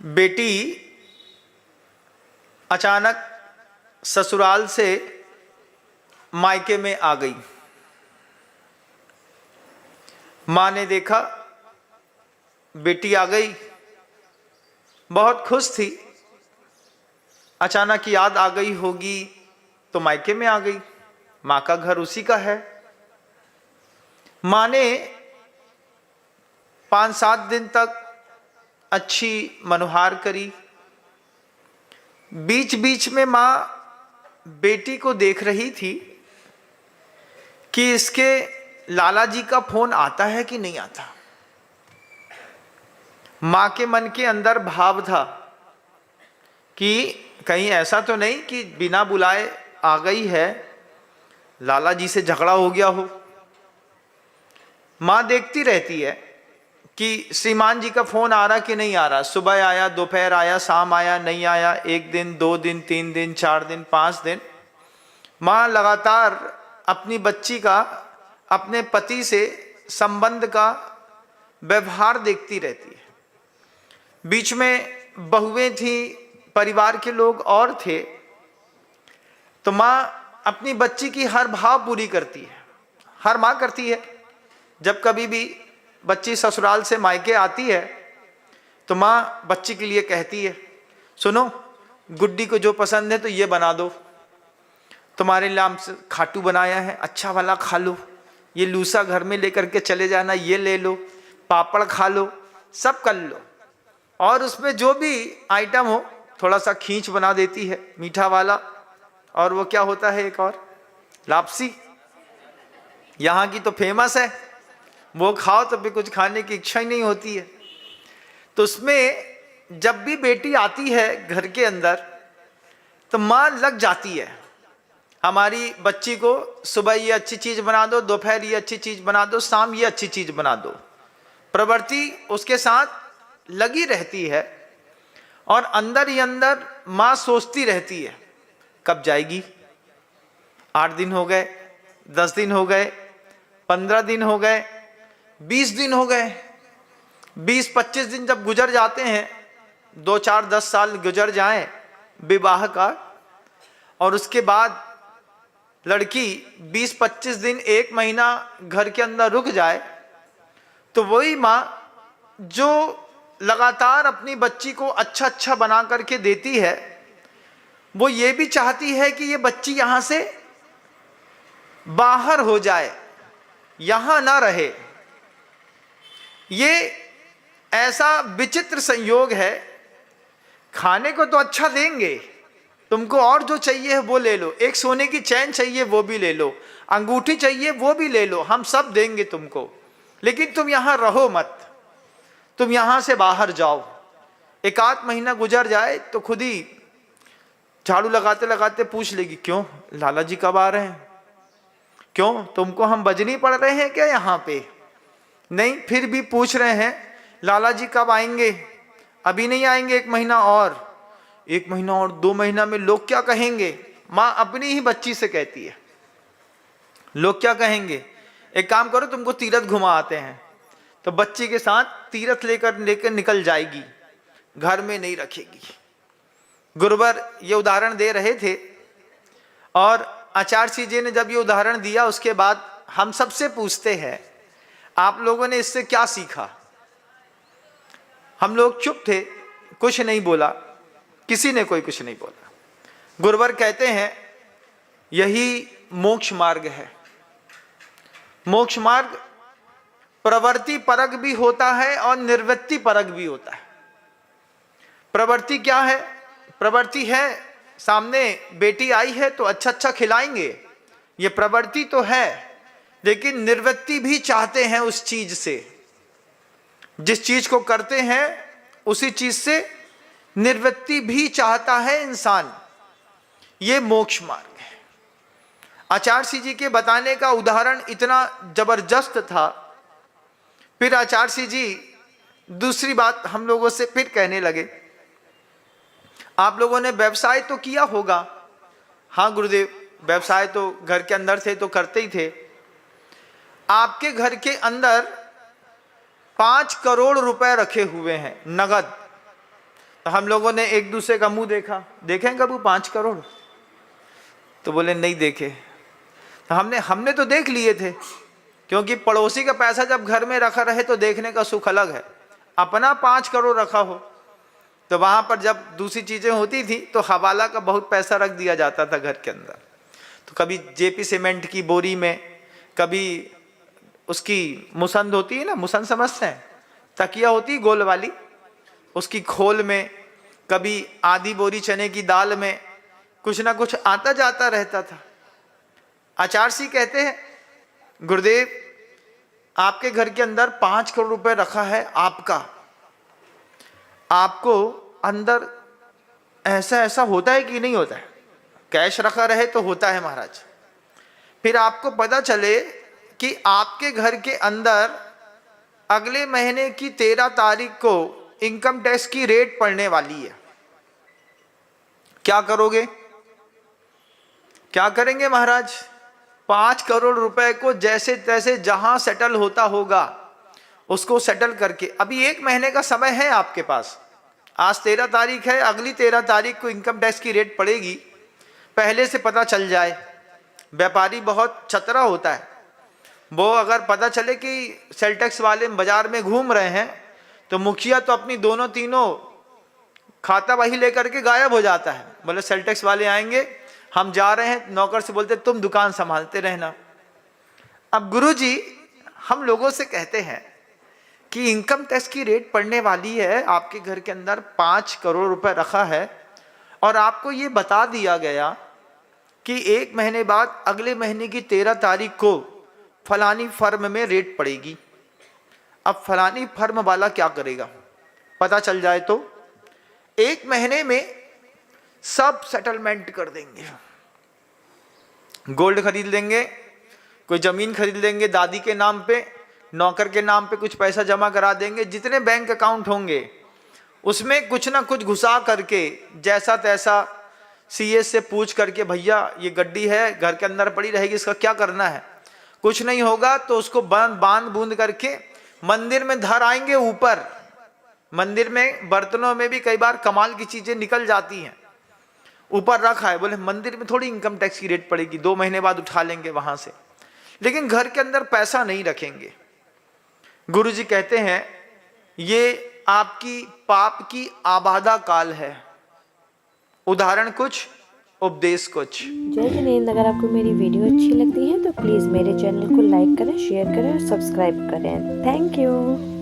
बेटी अचानक ससुराल से मायके में आ गई। माँ ने देखा बेटी आ गई, बहुत खुश थी। अचानक याद आ गई होगी तो मायके में आ गई। माँ का घर उसी का है। माँ ने 5-7 दिन तक अच्छी मनुहार करी। बीच बीच में माँ बेटी को देख रही थी कि इसके लाला जी का फोन आता है कि नहीं आता। माँ के मन के अंदर भाव था कि कहीं ऐसा तो नहीं कि बिना बुलाए आ गई है, लाला जी से झगड़ा हो गया हो। माँ देखती रहती है कि श्रीमान जी का फोन आ रहा कि नहीं आ रहा। सुबह आया, दोपहर आया, शाम आया, नहीं आया। 1 दिन, 2 दिन, 3 दिन, 4 दिन, 5 दिन। माँ लगातार अपनी बच्ची का, अपने पति से संबंध का व्यवहार देखती रहती है। बीच में बहुएं थी, परिवार के लोग और थे, तो माँ अपनी बच्ची की हर भाव पूरी करती है। हर माँ करती है। जब कभी भी बच्ची ससुराल से मायके आती है तो माँ बच्ची के लिए कहती है, सुनो, गुड्डी को जो पसंद है तो ये बना दो, तुम्हारे लिए हम खाटू बनाया है, अच्छा वाला खा लो। ये लूसा घर में लेकर के चले जाना, ये ले लो, पापड़ खा लो, सब कर लो। और उसमें जो भी आइटम हो थोड़ा सा खींच बना देती है, मीठा वाला। और वो क्या होता है, एक और लापसी, यहाँ की तो फेमस है। वो खाओ तो भी कुछ खाने की इच्छा ही नहीं होती है। तो उसमें जब भी बेटी आती है घर के अंदर तो माँ लग जाती है। हमारी बच्ची को सुबह ये अच्छी चीज बना दो, दोपहर ये अच्छी चीज बना दो, शाम ये अच्छी चीज बना दो। प्रवृत्ति उसके साथ लगी रहती है और अंदर ही अंदर माँ सोचती रहती है कब जाएगी। 8 दिन हो गए, 10 दिन हो गए, 15 दिन हो गए, 20 दिन हो गए। 20-25 दिन जब गुजर जाते हैं, 2-4-10 साल गुजर जाएं विवाह का, और उसके बाद लड़की 20-25 दिन, 1 महीना घर के अंदर रुक जाए, तो वही माँ जो लगातार अपनी बच्ची को अच्छा अच्छा बना करके देती है, वो ये भी चाहती है कि ये बच्ची यहां से बाहर हो जाए, यहां ना रहे। ये ऐसा विचित्र संयोग है। खाने को तो अच्छा देंगे, तुमको और जो चाहिए है वो ले लो, एक सोने की चैन चाहिए वो भी ले लो, अंगूठी चाहिए वो भी ले लो, हम सब देंगे तुमको, लेकिन तुम यहां रहो मत, तुम यहां से बाहर जाओ। 1-8 महीना गुजर जाए तो खुद ही झाड़ू लगाते लगाते पूछ लेगी, क्यों लाला जी कब आ रहे हैं, क्यों तुमको हम बजनी पड़ रहे हैं क्या यहाँ पे? नहीं, फिर भी पूछ रहे हैं लाला जी कब आएंगे। अभी नहीं आएंगे, 1 महीना और, 1 महीना और, 2 महीना में लोग क्या कहेंगे। माँ अपनी ही बच्ची से कहती है, लोग क्या कहेंगे, एक काम करो तुमको तीरथ घुमा आते हैं। तो बच्ची के साथ तीरथ लेकर निकल जाएगी, घर में नहीं रखेगी। गुरुवर ये उदाहरण दे रहे थे, और आचार्य श्री जी ने जब ये उदाहरण दिया उसके बाद हम सबसे पूछते हैं, आप लोगों ने इससे क्या सीखा? हम लोग चुप थे, कुछ नहीं बोला, किसी ने कोई कुछ नहीं बोला। गुरुवर कहते हैं यही मोक्ष मार्ग है। मोक्ष मार्ग प्रवृत्ति परक भी होता है और निर्वृत्ति परक भी होता है। प्रवृत्ति क्या है? प्रवृत्ति है सामने बेटी आई है तो अच्छा अच्छा खिलाएंगे, ये प्रवृत्ति तो है। लेकिन निर्वृत्ति भी चाहते हैं उस चीज से, जिस चीज को करते हैं उसी चीज से निर्वृत्ति भी चाहता है इंसान। ये मोक्ष मार्ग है। आचार्य श्री जी के बताने का उदाहरण इतना जबरदस्त था। फिर आचार्य श्री जी दूसरी बात हम लोगों से फिर कहने लगे, आप लोगों ने व्यवसाय तो किया होगा। हाँ गुरुदेव, व्यवसाय तो घर के अंदर थे तो करते ही थे। आपके घर के अंदर 5 करोड़ रुपए रखे हुए हैं नगद। तो हम लोगों ने एक दूसरे का मुंह देखा, देखें कबू 5 करोड़? तो बोले नहीं देखे। तो हमने तो देख लिए थे, क्योंकि पड़ोसी का पैसा जब घर में रखा रहे तो देखने का सुख अलग है। अपना 5 करोड़ रखा हो तो वहां पर जब दूसरी चीजें होती थी तो हवाला का बहुत पैसा रख दिया जाता था घर के अंदर। तो कभी जेपी सीमेंट की बोरी में, कभी उसकी मुसंद होती है ना, मुसंद समझते हैं, तकिया होती है गोल वाली, उसकी खोल में, कभी आधी बोरी चने की दाल में कुछ ना कुछ आता जाता रहता था। आचार्य सिंह कहते हैं, गुरुदेव आपके घर के अंदर 5 करोड़ रुपए रखा है आपका, आपको अंदर ऐसा ऐसा होता है कि नहीं होता है? कैश रखा रहे तो होता है महाराज। फिर आपको पता चले कि आपके घर के अंदर अगले महीने की 13 तारीख को इनकम टैक्स की रेट पड़ने वाली है, क्या करोगे? क्या करेंगे महाराज? 5 करोड़ रुपए को जैसे तैसे जहां सेटल होता होगा उसको सेटल करके, अभी 1 महीने का समय है आपके पास। आज 13 तारीख है, अगली 13 तारीख को इनकम टैक्स की रेट पड़ेगी, पहले से पता चल जाए। व्यापारी बहुत चतरा होता है, वो अगर पता चले कि सेल टैक्स वाले बाजार में घूम रहे हैं तो मुखिया तो अपनी दोनों तीनों खाता वही लेकर के गायब हो जाता है। बोले सेल टैक्स वाले आएंगे, हम जा रहे हैं, नौकर से बोलते तुम दुकान संभालते रहना। अब गुरुजी हम लोगों से कहते हैं कि इनकम टैक्स की रेट पड़ने वाली है, आपके घर के अंदर 5 करोड़ रुपए रखा है और आपको ये बता दिया गया कि 1 महीने बाद अगले महीने की 13 तारीख को फलानी फर्म में रेट पड़ेगी। अब फलानी फर्म वाला क्या करेगा? पता चल जाए तो 1 महीने में सब सेटलमेंट कर देंगे, गोल्ड खरीद लेंगे, कोई जमीन खरीद लेंगे दादी के नाम पे, नौकर के नाम पे कुछ पैसा जमा करा देंगे, जितने बैंक अकाउंट होंगे उसमें कुछ ना कुछ घुसा करके जैसा तैसा सीएस से पूछ करके, भैया ये गड्डी है घर के अंदर पड़ी रहेगी, इसका क्या करना है? कुछ नहीं होगा तो उसको बांध बूंद करके मंदिर में धर आएंगे ऊपर। मंदिर में बर्तनों में भी कई बार कमाल की चीजें निकल जाती हैं, ऊपर रखा है, बोले मंदिर में थोड़ी इनकम टैक्स की रेट पड़ेगी, 2 महीने बाद उठा लेंगे वहां से, लेकिन घर के अंदर पैसा नहीं रखेंगे। गुरुजी कहते हैं ये आपकी पाप की आबादा काल है। उदाहरण कुछ, उपदेश कुछ। जय जिनेंद्र। अगर आपको मेरी वीडियो अच्छी लगती है तो प्लीज़ मेरे चैनल को लाइक करें, शेयर करें और सब्सक्राइब करें। Thank you.